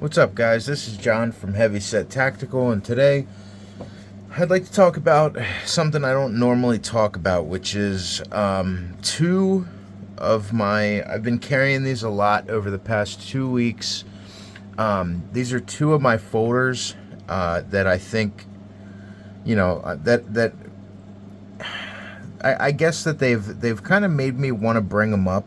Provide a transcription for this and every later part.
What's up, guys? This is John from Heavy Set Tactical, and today I'd like to talk about something I don't normally talk about, which is two of my. I've been carrying these a lot over the past 2 weeks. These are two of my folders that I think, that I guess that they've kind of made me want to bring them up,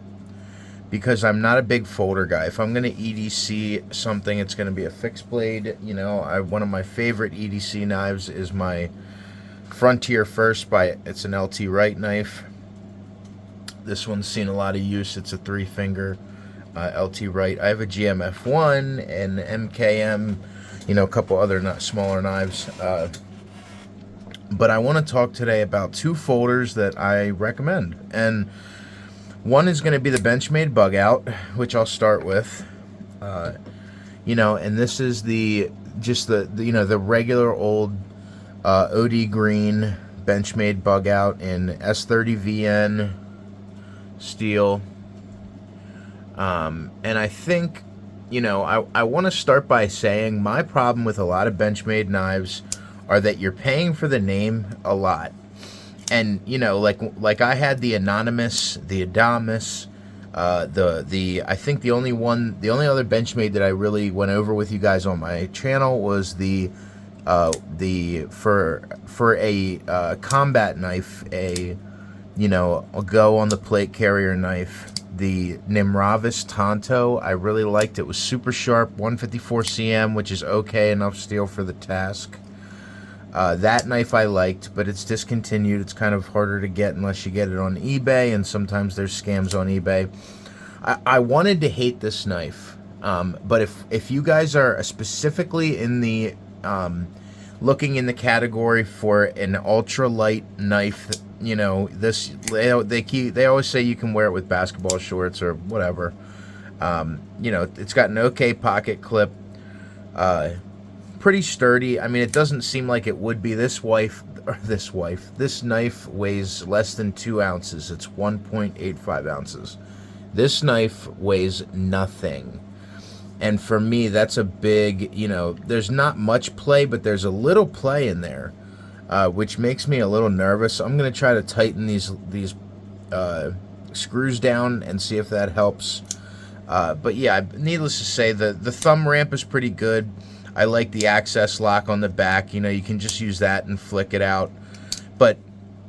because I'm not a big folder guy. If I'm going to EDC something, it's going to be a fixed blade. One of my favorite EDC knives is my Frontier First it's an LT Wright knife. This one's seen a lot of use. It's a 3-finger LT Wright. I have a GMF1 and MKM, a couple other smaller knives. But I want to talk today about two folders that I recommend. And one is going to be the Benchmade Bugout, which I'll start with. And this is the regular old OD green Benchmade Bugout in S30VN steel. And I think, I want to start by saying my problem with a lot of Benchmade knives are that you're paying for the name a lot. And like I had the Anonymous, the Adamus, I think the only other Benchmade that I really went over with you guys on my channel was for a combat knife, a go on the plate carrier knife, the Nimravis Tonto. I really liked it. It was super sharp, 154 cm, which is okay enough steel for the task. That knife I liked, but it's discontinued. It's kind of harder to get unless you get it on eBay, and sometimes there's scams on eBay. I wanted to hate this knife, but if you guys are specifically in the looking in the category for an ultralight knife, they always say you can wear it with basketball shorts or whatever. It's got an okay pocket clip. Pretty sturdy. I mean, it doesn't seem like it would be. This knife weighs less than 2 ounces. It's 1.85 ounces. This knife weighs nothing. And for me, that's a big, there's not much play, but there's a little play in there, which makes me a little nervous. I'm going to try to tighten these screws down and see if that helps. But yeah, needless to say, the thumb ramp is pretty good. I like the access lock on the back. You can just use that and flick it out. But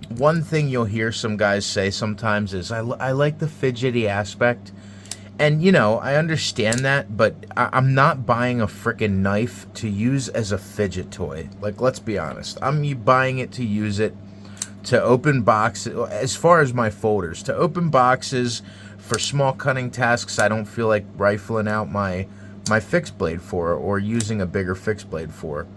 one thing you'll hear some guys say sometimes is, I like the fidgety aspect. And, I understand that, but I'm not buying a frickin' knife to use as a fidget toy. Like, let's be honest. I'm buying it to use it to open boxes, as far as my folders, to open boxes for small cutting tasks I don't feel like rifling out my fixed blade for, or using a bigger fixed blade for.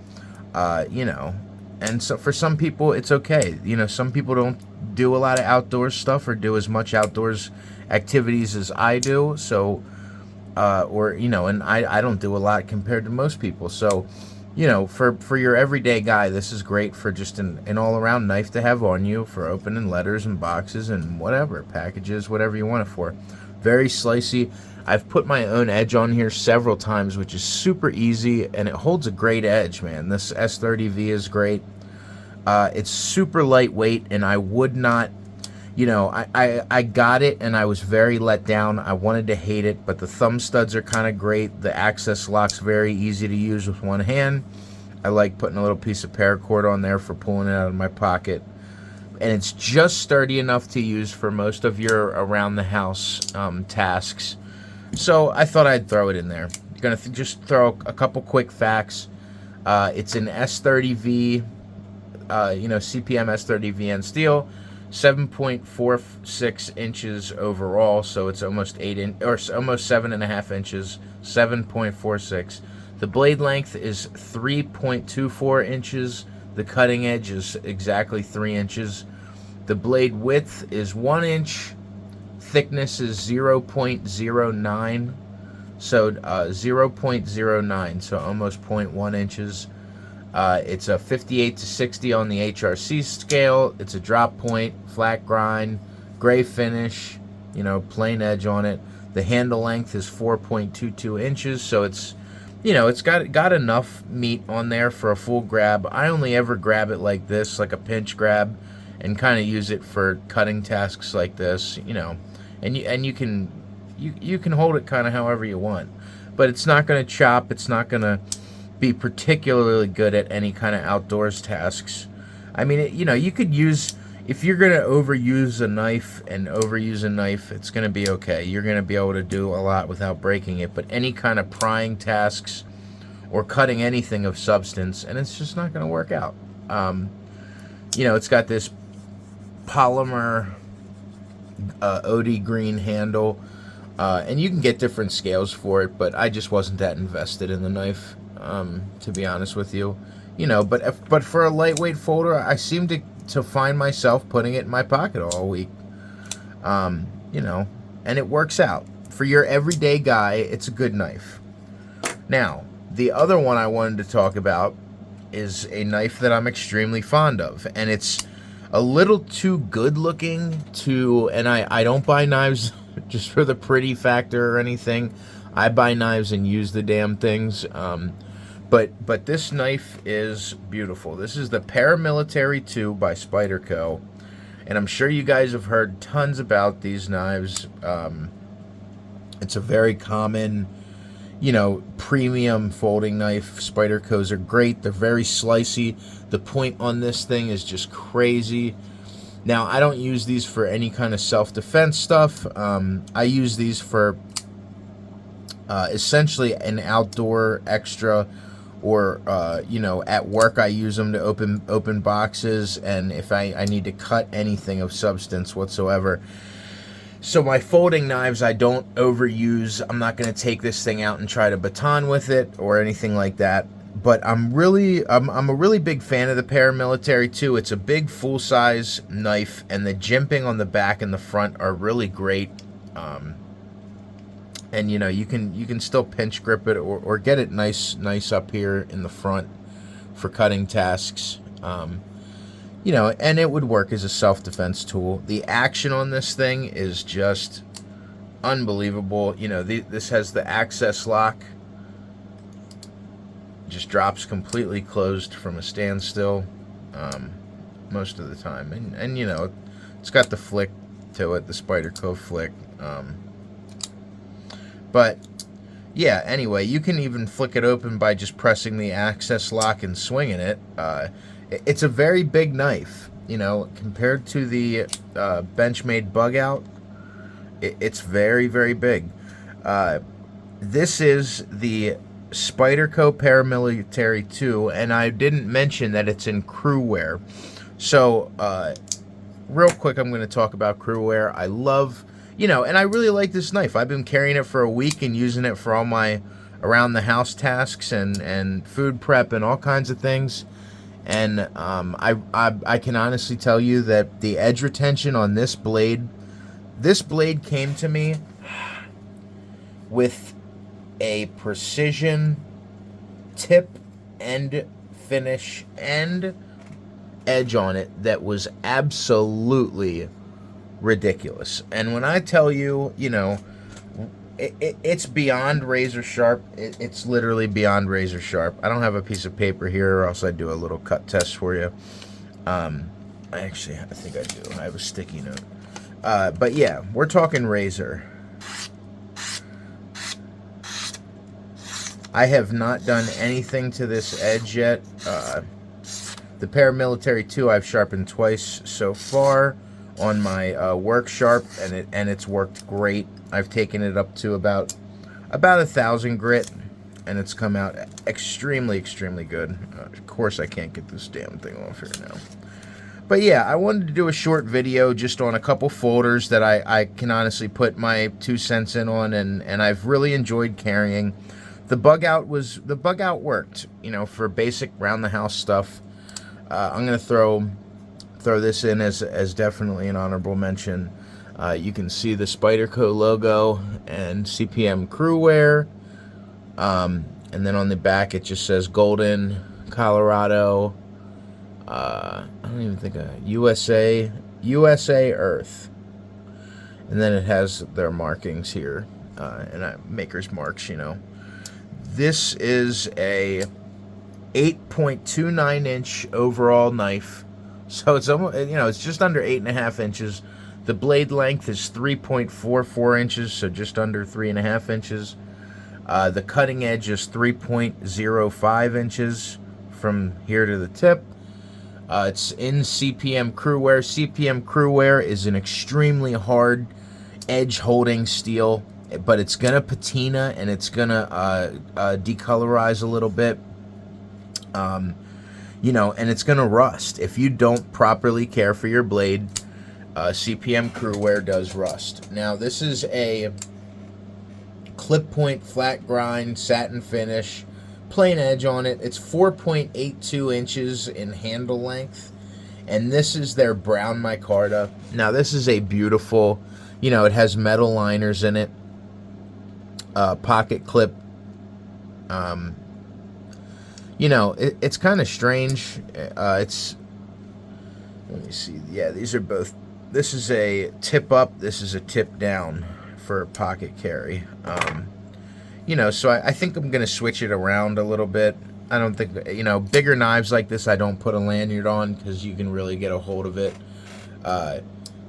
And so for some people it's okay. Some people don't do a lot of outdoors stuff or do as much outdoors activities as I do, so and I don't do a lot compared to most people. So for your everyday guy, this is great for just an all-around knife to have on you for opening letters and boxes and whatever, packages, whatever you want it for. Very slicey. I've put my own edge on here several times, which is super easy, and it holds a great edge, man. This S30V is great. It's super lightweight, and I would not, I got it, and I was very let down. I wanted to hate it, but the thumb studs are kind of great. The access lock's very easy to use with one hand. I like putting a little piece of paracord on there for pulling it out of my pocket. And it's just sturdy enough to use for most of your around-the-house tasks. So I thought I'd throw it in there. Gonna just throw a couple quick facts. It's an S30V, CPM S30VN steel, 7.46 inches overall. So it's almost almost 7.5 inches, 7.46. The blade length is 3.24 inches. The cutting edge is exactly 3 inches. The blade width is 1 inch. Thickness is 0.09, so 0.09, so almost 0.1 inches. It's a 58 to 60 on the HRC scale. It's a drop point, flat grind, gray finish, plain edge on it. The handle length is 4.22 inches, so it's you know, it's got enough meat on there for a full grab. I only ever grab it like this, like a pinch grab, and kind of use it for cutting tasks like this, you know. And you can you can hold it kind of however you want, but it's not going to chop. It's not going to be particularly good at any kind of outdoors tasks. I mean, you know, you could use, if you're going to overuse a knife and overuse a knife, it's going to be okay. You're going to be able to do a lot without breaking it, but any kind of prying tasks or cutting anything of substance, and it's just not going to work out. You know, it's got this polymer OD green handle, and you can get different scales for it, but I just wasn't that invested in the knife, to be honest with you. You know, but for a lightweight folder, I seem to find myself putting it in my pocket all week. You know, and it works out. For your everyday guy, it's a good knife. Now, the other one I wanted to talk about is a knife that I'm extremely fond of, and it's a little too good looking to, and I don't buy knives just for the pretty factor or anything. I buy knives and use the damn things. But this knife is beautiful. This is the Paramilitary 2 by Spyderco, and I'm sure you guys have heard tons about these knives. It's a very common, you know, premium folding knife. Spydercos are great. They're very slicey. The point on this thing is just crazy. Now, I don't use these for any kind of self-defense stuff. I use these for essentially an outdoor extra, or you know, at work I use them to open boxes, and if I need to cut anything of substance whatsoever. So my folding knives I don't overuse. I'm not going to take this thing out and try to baton with it or anything like that. But I'm a really big fan of the Paramilitary 2. It's a big full-size knife, and the jimping on the back and the front are really great. And you know, you can still pinch grip it, or get it nice up here in the front for cutting tasks. You know, and it would work as a self-defense tool. The action on this thing is just unbelievable. You know, this has the access lock. Just drops completely closed from a standstill most of the time. And you know, it's got the flick to it, the Spyderco flick. But yeah, anyway, you can even flick it open by just pressing the access lock and swinging it. It's a very big knife, you know, compared to the Benchmade Bugout. It's very, very big. This is the Spyderco Paramilitary 2, and I didn't mention that it's in Cruwear. So, real quick, I'm going to talk about Cruwear. I love, you know, and I really like this knife. I've been carrying it for a week and using it for all my around-the-house tasks and food prep and all kinds of things. And I can honestly tell you that the edge retention on this blade came to me with a precision tip and finish and edge on it that was absolutely ridiculous. And when I tell you, you know, it's beyond razor sharp. It's literally beyond razor sharp. I don't have a piece of paper here, or else I'd do a little cut test for you. I think I do. I have a sticky note. But yeah, we're talking razor. I have not done anything to this edge yet. The Paramilitary 2 I've sharpened twice so far on my work sharp, and it's worked great. I've taken it up to about 1,000 grit, and it's come out extremely good. Of course, I can't get this damn thing off here now. But yeah, I wanted to do a short video just on a couple folders that I can honestly put my 2 cents in on, and I've really enjoyed carrying. The Bugout worked, you know, for basic round the house stuff. I'm gonna throw this in as definitely an honorable mention. You can see the Spyderco logo and CPM Cruwear, and then on the back it just says Golden, Colorado. I don't even think USA Earth, and then it has their markings here, and maker's marks, you know. This is a 8.29 inch overall knife. So it's almost, it's just under 8.5 inches. The blade length is 3.44 inches, so just under 3.5 inches. The cutting edge is 3.05 inches from here to the tip. It's in CPM Cruwear. CPM Cruwear is an extremely hard edge-holding steel, but it's going to patina and it's going to decolorize a little bit. And it's going to rust. If you don't properly care for your blade, CPM Cruwear does rust. Now, this is a clip point flat grind satin finish, plain edge on it. It's 4.82 inches in handle length, and this is their brown micarta. Now, this is a beautiful, it has metal liners in it, pocket clip. It's kind of strange. Let me see. Yeah, these are both. This is a tip up. This is a tip down for pocket carry. So I think I'm going to switch it around a little bit. I don't think, bigger knives like this I don't put a lanyard on because you can really get a hold of it.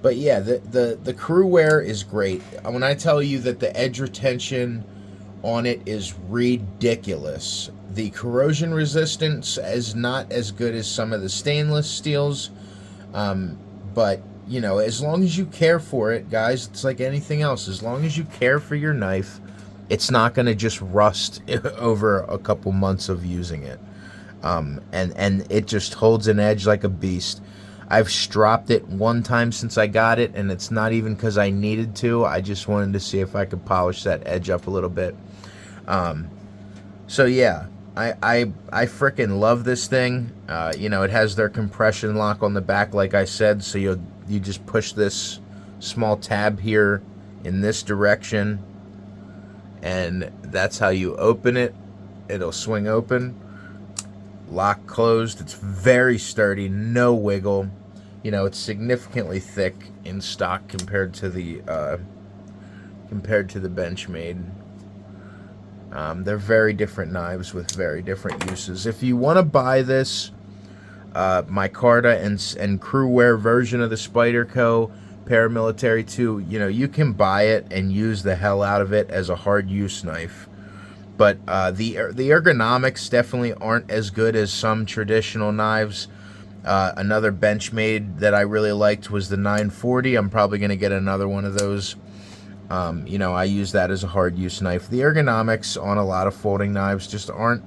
But yeah, the Cruwear is great. When I tell you that the edge retention on it is ridiculous. The corrosion resistance is not as good as some of the stainless steels, but as long as you care for it, guys, it's like anything else. As long as you care for your knife, it's not going to just rust over a couple months of using it. And it just holds an edge like a beast. I've stropped it one time since I got it, and it's not even because I needed to. I just wanted to see if I could polish that edge up a little bit. So yeah, I frickin' love this thing. It has their compression lock on the back, like I said, so you just push this small tab here in this direction, and that's how you open it. It'll swing open, lock closed. It's very sturdy, no wiggle. It's significantly thick in stock compared to the Benchmade. They're very different knives with very different uses. If you want to buy this micarta and Cruwear version of the Spyderco Paramilitary 2, you can buy it and use the hell out of it as a hard use knife. But the ergonomics definitely aren't as good as some traditional knives. Another Benchmade that I really liked was the 940. I'm probably going to get another one of those. I use that as a hard use knife. The ergonomics on a lot of folding knives just aren't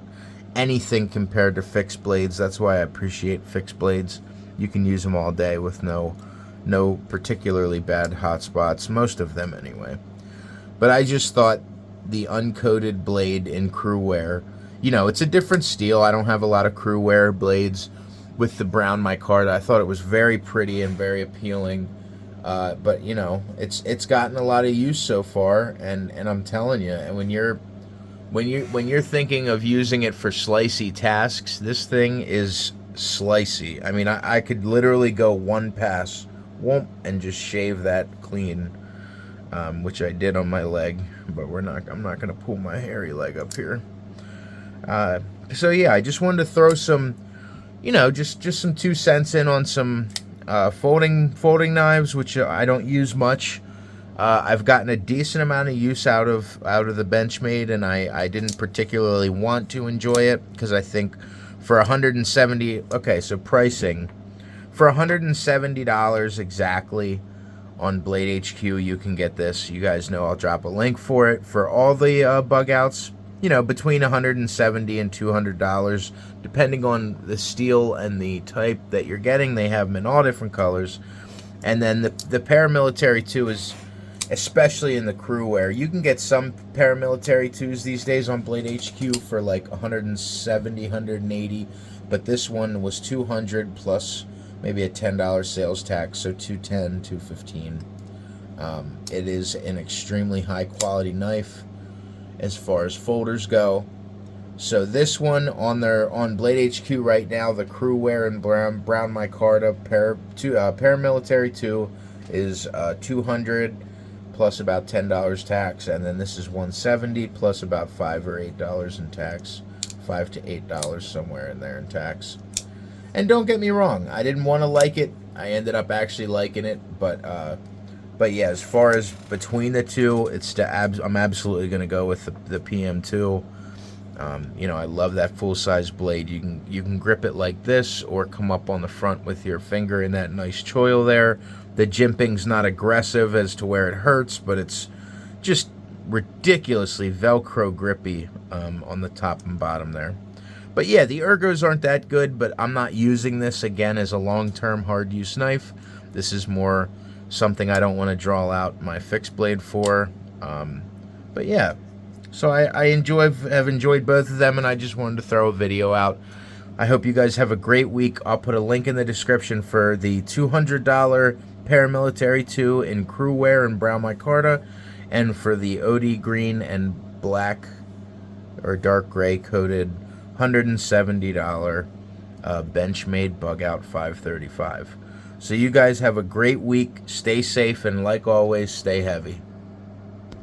anything compared to fixed blades. That's why I appreciate fixed blades. You can use them all day with no particularly bad hot spots, most of them anyway. But I just thought the uncoated blade in Cruwear, it's a different steel. I don't have a lot of Cruwear blades with the brown micarta. I thought it was very pretty and very appealing. But it's gotten a lot of use so far, and I'm telling you, and when you're thinking of using it for slicey tasks, this thing is slicey. I mean, I could literally go one pass, whoop, and just shave that clean, which I did on my leg, but I'm not gonna pull my hairy leg up here. So yeah, I just wanted to throw some, just some 2 cents in on some folding knives, which I don't use much. I've gotten a decent amount of use out of the Benchmade, and I didn't particularly want to enjoy it because I think for $170, okay, so pricing for $170 exactly on Blade HQ, you can get this. You guys know I'll drop a link for it. For all the Bugouts, between $170 and $200, depending on the steel and the type that you're getting. They have them in all different colors. And then the Paramilitary 2 is, especially in the Cruwear, you can get some Paramilitary 2s these days on Blade HQ for like $170, $180, but this one was $200 plus maybe a $10 sales tax, so $210, $215. It is an extremely high quality knife as far as folders go. So this one on Blade HQ right now, the Cruwear and brown micarta Paramilitary 2 is $200 plus about $10 tax, and then this is $170 plus about $5 or $8 in tax, $5 to $8 somewhere in there in tax. And don't get me wrong, I didn't want to like it. I ended up actually liking it, but yeah, as far as between the two, I'm absolutely going to go with the PM2. You know, I love that full-size blade. You can grip it like this, or come up on the front with your finger in that nice choil there. The jimping's not aggressive as to where it hurts, but it's just ridiculously Velcro grippy on the top and bottom there. But yeah, the ergos aren't that good, but I'm not using this again as a long-term hard-use knife. This is more something I don't want to draw out my fixed blade for. But yeah, so I have enjoyed both of them, and I just wanted to throw a video out. I hope you guys have a great week. I'll put a link in the description for the $200 Paramilitary 2 in Cruwear and brown micarta, and for the OD green and black or dark gray coated $170 Benchmade Bugout 535. So you guys have a great week. Stay safe, and like always, stay heavy.